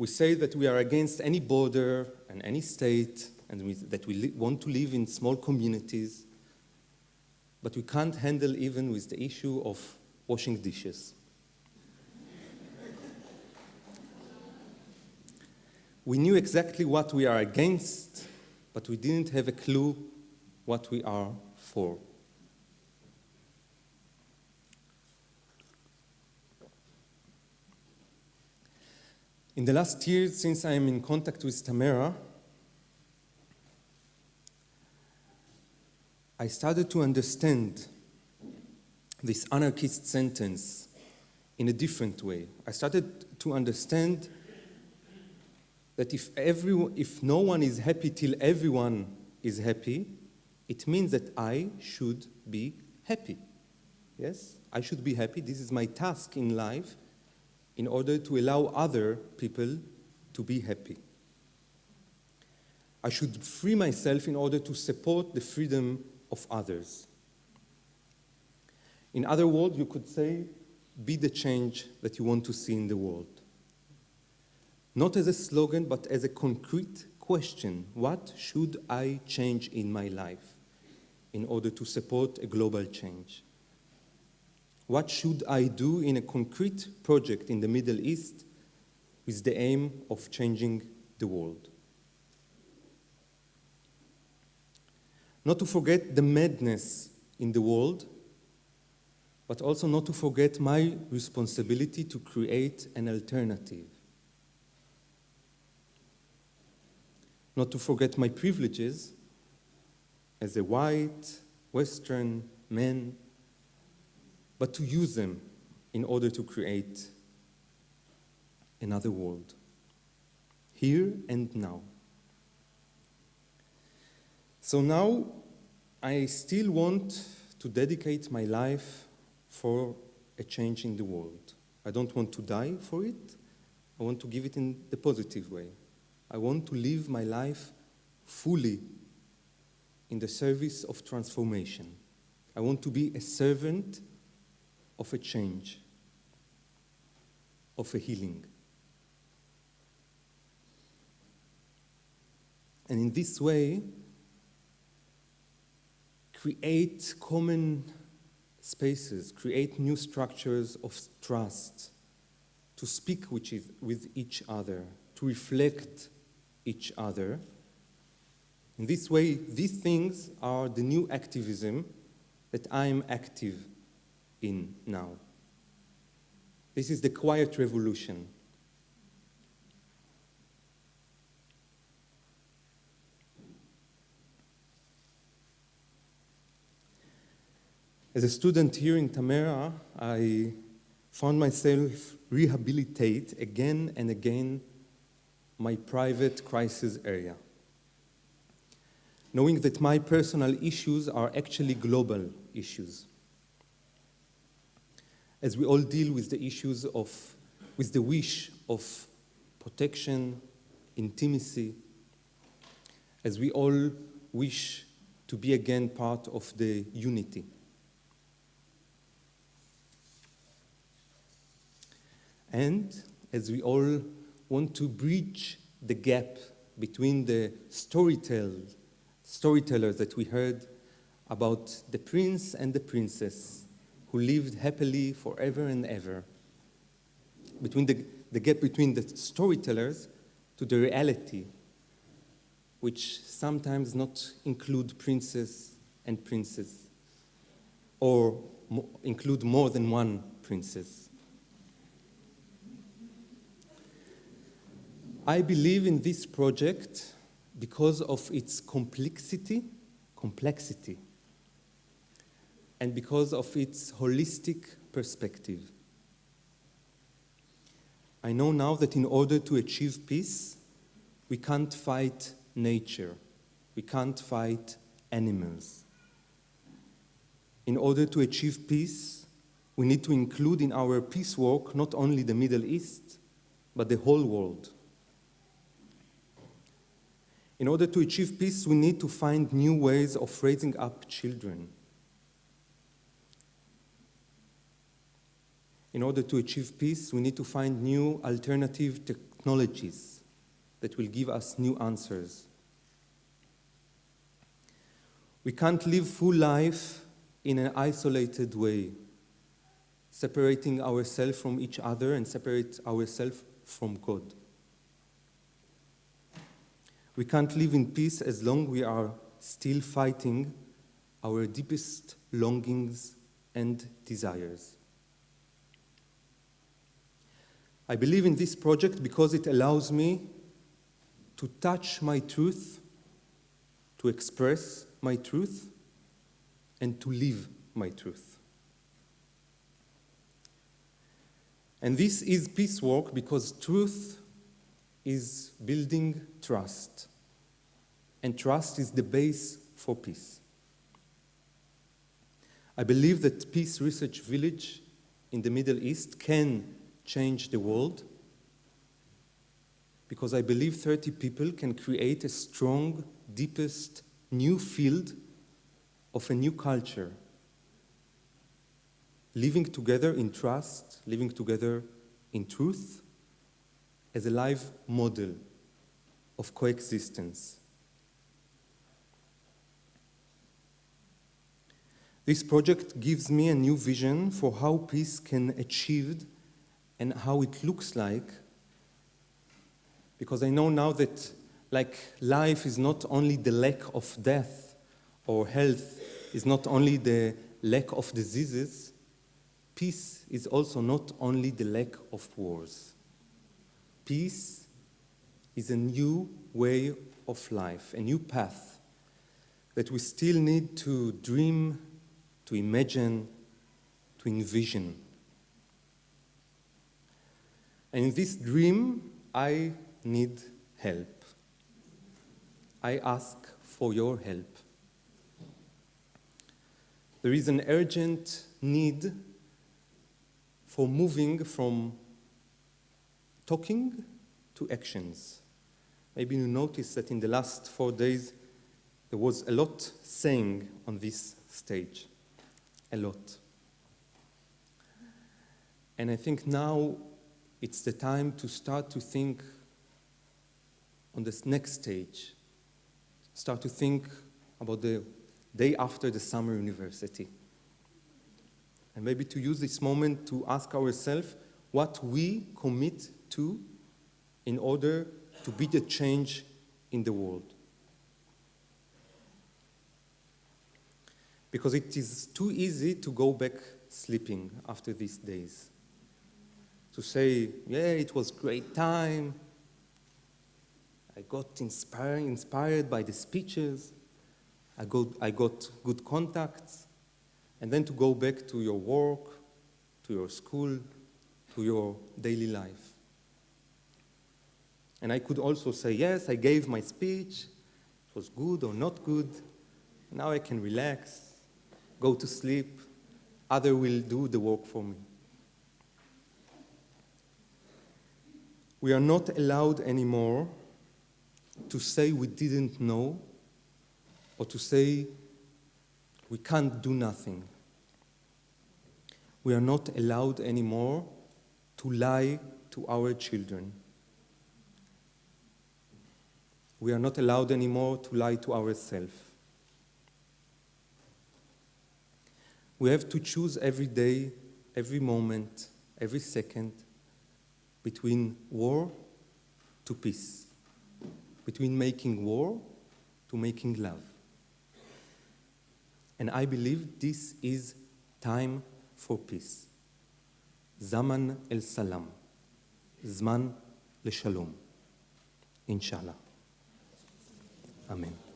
We say that we are against any border and any state, and that we want to live in small communities, but we can't handle even with the issue of washing dishes. We knew exactly what we are against, but we didn't have a clue what we are for. In the last years, since I am in contact with Tamera, I started to understand this anarchist sentence in a different way. I started to understand that if no one is happy till everyone is happy, it means that I should be happy. Yes, I should be happy. This is my task in life in order to allow other people to be happy. I should free myself in order to support the freedom of others. In other words, you could say, be the change that you want to see in the world. Not as a slogan, but as a concrete question. What should I change in my life in order to support a global change? What should I do in a concrete project in the Middle East with the aim of changing the world? Not to forget the madness in the world, but also not to forget my responsibility to create an alternative. Not to forget my privileges as a white, Western man, but to use them in order to create another world, here and now. So now I still want to dedicate my life for a change in the world. I don't want to die for it. I want to give it in the positive way. I want to live my life fully in the service of transformation. I want to be a servant of a change, of a healing. And in this way, create common spaces, create new structures of trust, to speak with each other, to reflect each other. In this way, these things are the new activism that I am active in now. This is the quiet revolution. As a student here in Tamera, I found myself rehabilitate again and again my private crisis area, knowing that my personal issues are actually global issues. As we all deal with the issues with the wish of protection, intimacy, as we all wish to be again part of the unity. And as we all want to bridge the gap between the storytellers that we heard about the prince and the princess who lived happily forever and ever, between the gap between the storytellers to the reality, which sometimes not include princess and princess, or include more than one princess. I believe in this project because of its complexity, and because of its holistic perspective. I know now that in order to achieve peace, we can't fight nature, we can't fight animals. In order to achieve peace, we need to include in our peace work not only the Middle East, but the whole world. In order to achieve peace, we need to find new ways of raising up children. In order to achieve peace, we need to find new alternative technologies that will give us new answers. We can't live full life in an isolated way, separating ourselves from each other and separate ourselves from God. We can't live in peace as long as we are still fighting our deepest longings and desires. I believe in this project because it allows me to touch my truth, to express my truth, and to live my truth. And this is peace work because truth is building trust. And trust is the base for peace. I believe that Peace Research Village in the Middle East can change the world because I believe 30 people can create a strong, deepest, new field of a new culture, living together in trust, living together in truth, as a live model of coexistence. This project gives me a new vision for how peace can be achieved and how it looks like, because I know now that life is not only the lack of death, or health is not only the lack of diseases, peace is also not only the lack of wars. Peace is a new way of life, a new path that we still need to dream, to imagine, to envision. And in this dream, I need help. I ask for your help. There is an urgent need for moving from talking to actions. Maybe you noticed that in the last 4 days, there was a lot saying on this stage. A lot. And I think now it's the time to start to think on this next stage. Start to think about the day after the summer university. And maybe to use this moment to ask ourselves what we commit to in order to be the change in the world. Because it is too easy to go back sleeping after these days. To say, yeah, it was great time. I got inspired by the speeches. I got good contacts. And then to go back to your work, to your school, to your daily life. And I could also say, yes, I gave my speech. It was good or not good. Now I can relax, go to sleep. Others will do the work for me. We are not allowed anymore to say we didn't know or to say we can't do nothing. We are not allowed anymore to lie to our children. We are not allowed anymore to lie to ourselves. We have to choose every day, every moment, every second between war to peace, between making war to making love. And I believe this is time for peace. Zaman el-Salam. Zman le-Shalom. Inshallah. Amen.